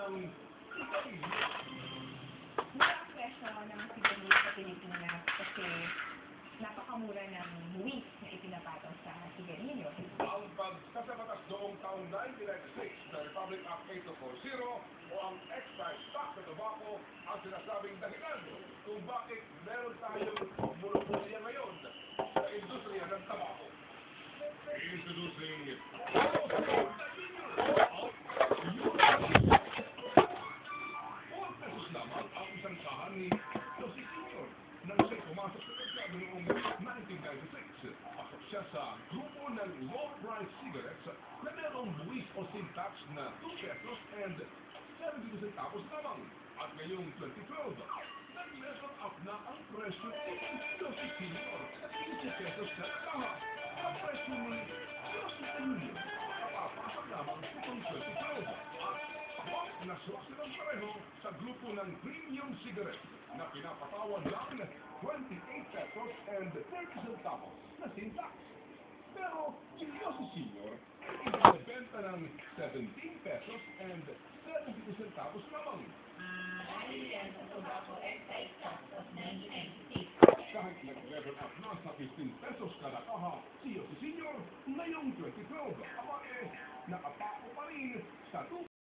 ng sigarilyo. Ang presyo ng sigarilyo sa Pilipinas kasi napakamura ng buwis na ipinapataw sa sigarilyo. Ang pagsa sa batas noong taong 1996 na Republic Act 8240 o ang excise tax sa tobacco ang sinasabing dahilan kung bakit meron tayong monopolya ngayon sa industriya ng tabako. Introducing 4 pesos lamang ang isang kahan ni Jose Sr. nang siya'y pumasok sa merkado noong 1996. Pasok siya sa grupo ng low-price cigarettes na merong buwis o sin tax na 2 pesos and 70 centavos lamang. At ngayong 2012, nag-level up na ang presyo ng Jose Sr. sa 15 pesos na kaha. Ang presyo ni Jose Jr. Kapapasok lamang itong 2012 at swak na swak silang pareho sa grupo ng premium cigarettes na pinapatawad lang 28 pesos and 30 centavos na sin tax. Pero si Jose Sr. ay ibinibenta ng 17 pesos and 70 centavos lamang. Kahit nag-level up na sa 15 pesos kada kaha, si Jose Sr. ngayong 2012, aba